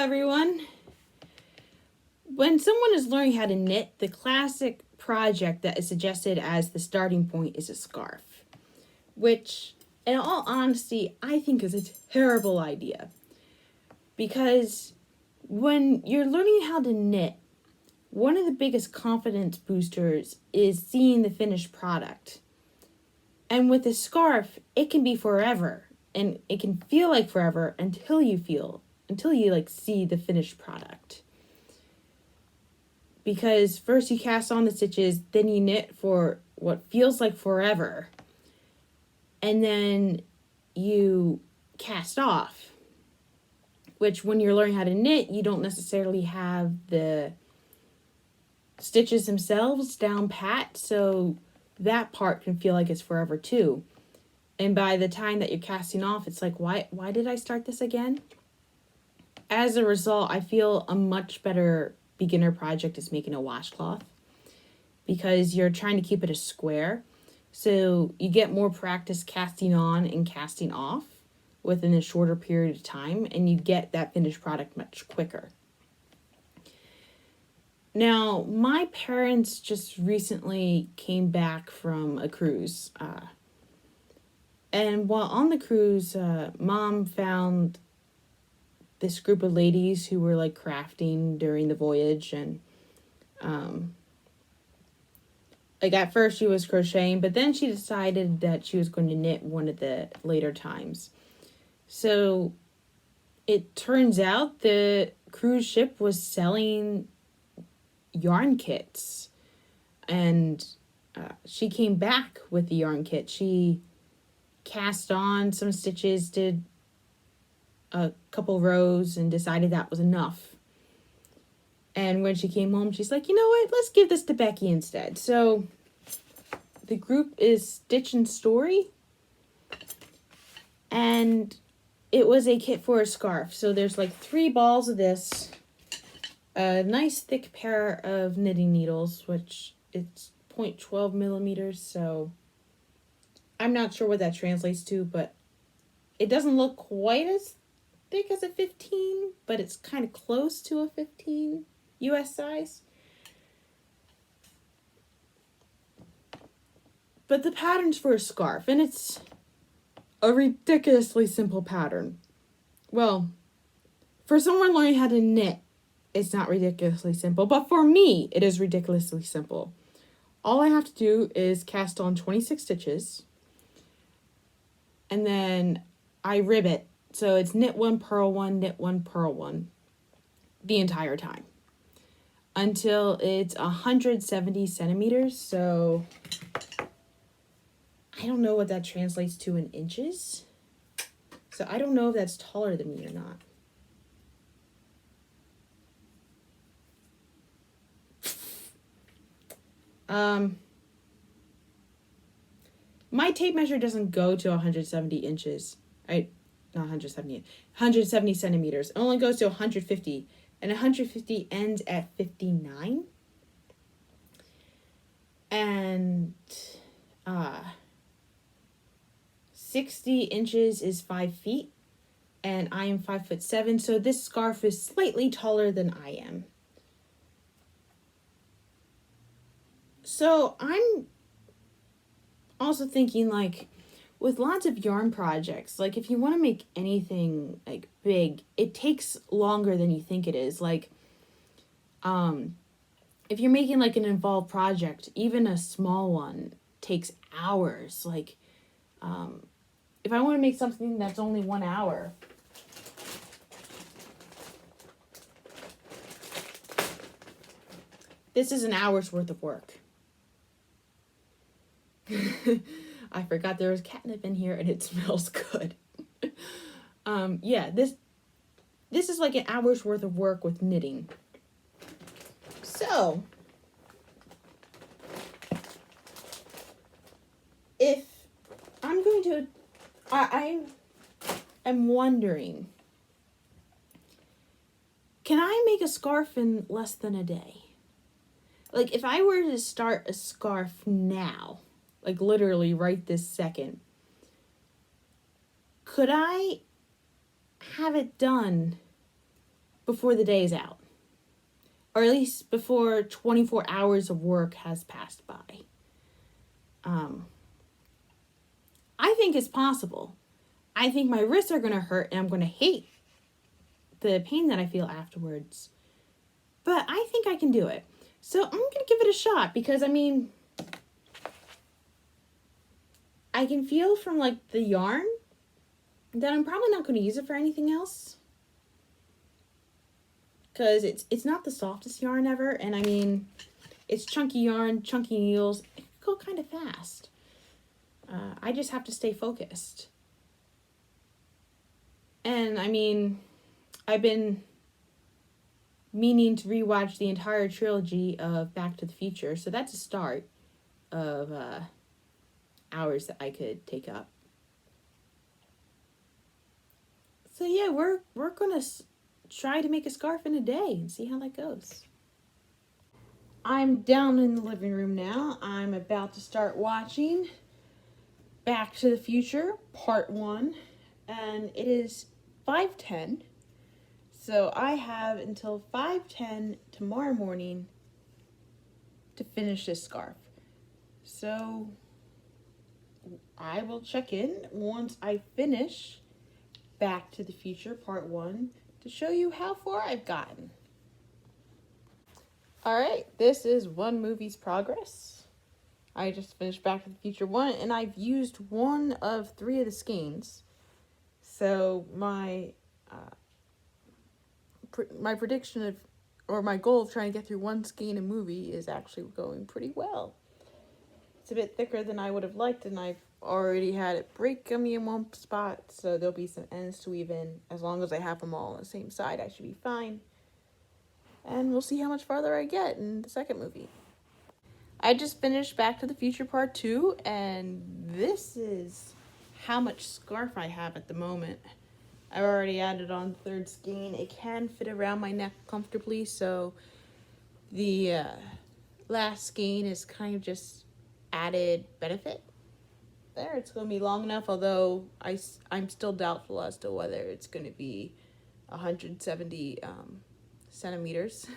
everyone. When someone is learning how to knit, the classic project that is suggested as the starting point is a scarf, which, in all honesty, I think is a terrible idea. Because when you're learning how to knit, one of the biggest confidence boosters is seeing the finished product. And with a scarf, it can be forever, and it can feel like forever until you see the finished product. Because first you cast on the stitches, then you knit for what feels like forever, and then you cast off, which when you're learning how to knit, you don't necessarily have the stitches themselves down pat, so that part can feel like it's forever too. And by the time that you're casting off, it's like, why did I start this again? As a result, I feel a much better beginner project is making a washcloth, because you're trying to keep it a square, so you get more practice casting on and casting off within a shorter period of time, and you get that finished product much quicker. Now, my parents just recently came back from a cruise, and while on the cruise, Mom found this group of ladies who were like crafting during the voyage, and like at first she was crocheting, but then she decided that she was going to knit one of the later times. So it turns out the cruise ship was selling yarn kits, and she came back with the yarn kit. She cast on some stitches, did a couple rows, and decided that was enough. And when she came home, she's like, you know what, let's give this to Becky instead. So the group is Stitch and Story, and it was a kit for a scarf. So there's like 3 balls of this, a nice thick pair of knitting needles, which it's 0.12 millimeters, so I'm not sure what that translates to, but it doesn't look quite as thick as a 15, but it's kind of close to a 15 US size. But the pattern's for a scarf, and it's a ridiculously simple pattern. Well, for someone learning how to knit, it's not ridiculously simple, but for me, it is ridiculously simple. All I have to do is cast on 26 stitches, and then I ribbit. So it's knit 1, purl 1, knit 1, purl 1 the entire time until it's 170 centimeters. So I don't know what that translates to in inches. So I don't know if that's taller than me or not. My tape measure doesn't go to 170 inches. Not 170, 170 centimeters. It only goes to 150, and 150 ends at 59. And 60 inches is 5 feet, and I am 5'7", so this scarf is slightly taller than I am. So I'm also thinking, like, with lots of yarn projects, like if you want to make anything like big, it takes longer than you think it is. Like, if you're making like an involved project, even a small one takes hours. Like, if I want to make something that's only 1 hour, this is an hour's worth of work. I forgot there was catnip in here, and it smells good. Yeah, this is like an hour's worth of work with knitting. So, if I'm going to, I'm wondering, can I make a scarf in less than a day? Like, if I were to start a scarf now, like literally right this second, could I have it done before the day is out. Or at least before 24 hours of work has passed by. I think it's possible. I think my wrists are going to hurt and I'm going to hate the pain that I feel afterwards. But I think I can do it. So I'm going to give it a shot because, I mean, I can feel from like the yarn that I'm probably not going to use it for anything else. Because it's not the softest yarn ever. And I mean, it's chunky yarn, chunky needles. It can go kind of fast. I just have to stay focused. And I mean, I've been meaning to rewatch the entire trilogy of Back to the Future. So that's a start of hours that I could take up. So yeah, we're gonna try to make a scarf in a day and see how that goes. I'm down in the living room now. I'm about to start watching Back to the Future Part 1, and it is 5:10. So I have until 5:10 tomorrow morning to finish this scarf. So I will check in once I finish Back to the Future Part 1 to show you how far I've gotten. Alright, this is one movie's progress. I just finished Back to the Future 1 and I've used one of 3 of the skeins. So my prediction of, or my goal of trying to get through one skein a movie is actually going pretty well. It's a bit thicker than I would have liked, and I've already had it break on me in one spot, so there'll be some ends to weave in. As long as I have them all on the same side, I should be fine. And we'll see how much farther I get in the second movie. I just finished Back to the Future Part 2, and this is how much scarf I have at the moment. I've already added on the third skein. It can fit around my neck comfortably, so the last skein is kind of just added benefit. There, it's going to be long enough, although I'm still doubtful as to whether it's going to be 170 centimeters,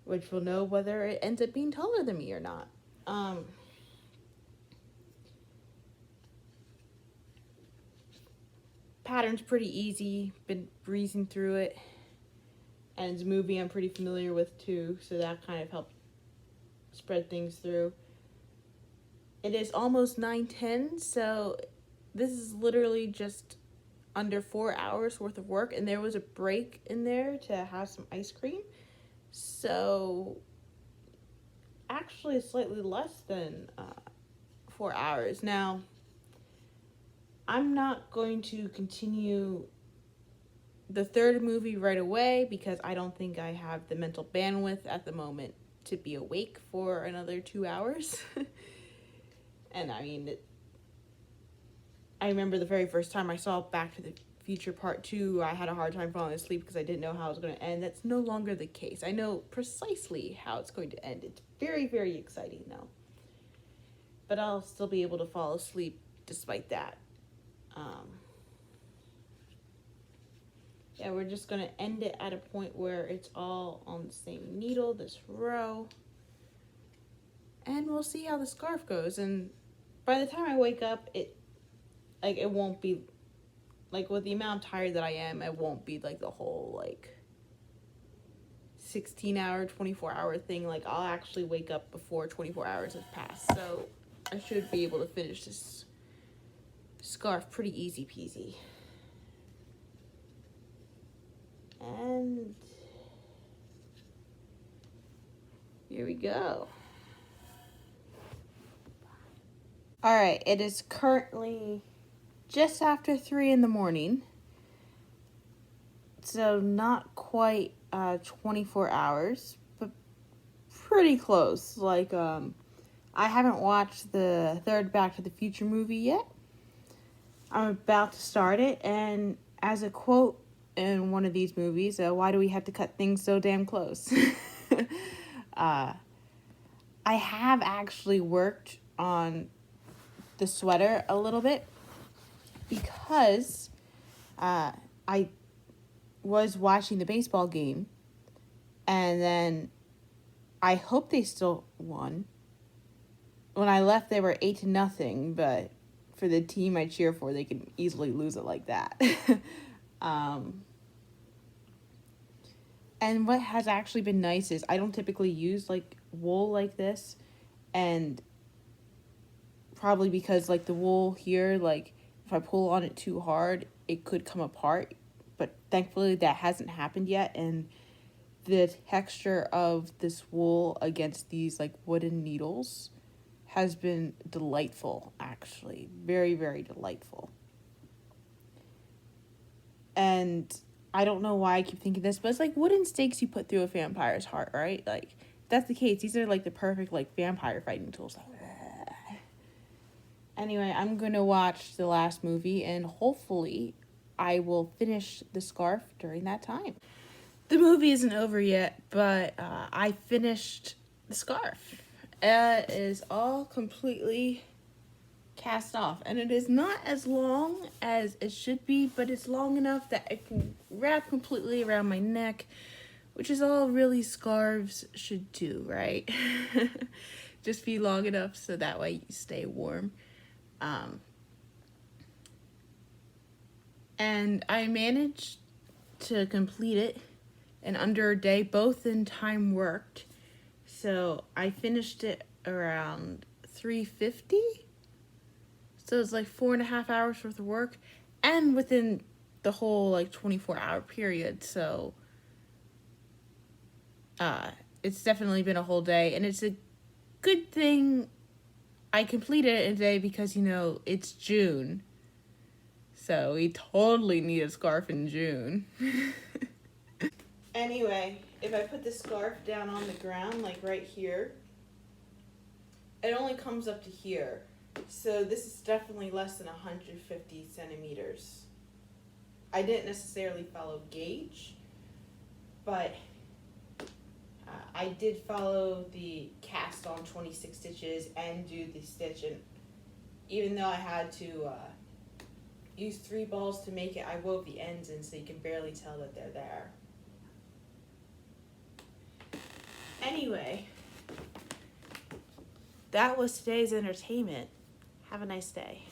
which will know whether it ends up being taller than me or not. Pattern's pretty easy, been breezing through it, and it's a movie I'm pretty familiar with too, so that kind of helped spread things through. It is almost 9:10, so this is literally just under 4 hours worth of work, and there was a break in there to have some ice cream, so actually slightly less than 4 hours. Now, I'm not going to continue the third movie right away because I don't think I have the mental bandwidth at the moment to be awake for another 2 hours. And I mean, I remember the very first time I saw Back to the Future Part 2, I had a hard time falling asleep because I didn't know how it was going to end. That's no longer the case. I know precisely how it's going to end. It's very, very exciting now. But I'll still be able to fall asleep despite that. Yeah, we're just going to end it at a point where it's all on the same needle, this row. And we'll see how the scarf goes. And by the time I wake up, it won't be, like, with the amount of tired that I am, it won't be, like, the whole, like, 16-hour, 24-hour thing. Like, I'll actually wake up before 24 hours have passed. So I should be able to finish this scarf pretty easy peasy. And here we go. All right, it is currently just after 3 in the morning. So not quite 24 hours, but pretty close. Like, I haven't watched the third Back to the Future movie yet. I'm about to start it, and as a quote in one of these movies, why do we have to cut things so damn close? I have actually worked on the sweater a little bit because I was watching the baseball game, and then I hope they still won. When I left, they were 8-0, but for the team I cheer for, they could easily lose it like that. And what has actually been nice is I don't typically use like wool like this, and probably because like the wool here, like if I pull on it too hard, it could come apart. But thankfully that hasn't happened yet, and the texture of this wool against these like wooden needles has been delightful, actually. Very, very delightful. And I don't know why I keep thinking this, but it's like wooden stakes you put through a vampire's heart, right? Like, if that's the case, these are like the perfect like vampire fighting tools. Anyway, I'm gonna watch the last movie, and hopefully I will finish the scarf during that time. The movie isn't over yet, but I finished the scarf. It is all completely cast off, and it is not as long as it should be, but it's long enough that it can wrap completely around my neck, which is all really scarves should do, right? Just be long enough so that way you stay warm. And I managed to complete it in under a day, both in time worked. So I finished it around 3:50. So it's like 4.5 hours worth of work, and within the whole like 24-hour period. So it's definitely been a whole day, and it's a good thing I completed it in a day because, you know, it's June. So we totally need a scarf in June. Anyway, if I put the scarf down on the ground, like right here, it only comes up to here. So this is definitely less than 150 centimeters. I didn't necessarily follow gauge, but I did follow the cast on 26 stitches and do the stitch, and even though I had to use 3 balls to make it, I wove the ends in so you can barely tell that they're there. Anyway, that was today's entertainment. Have a nice day.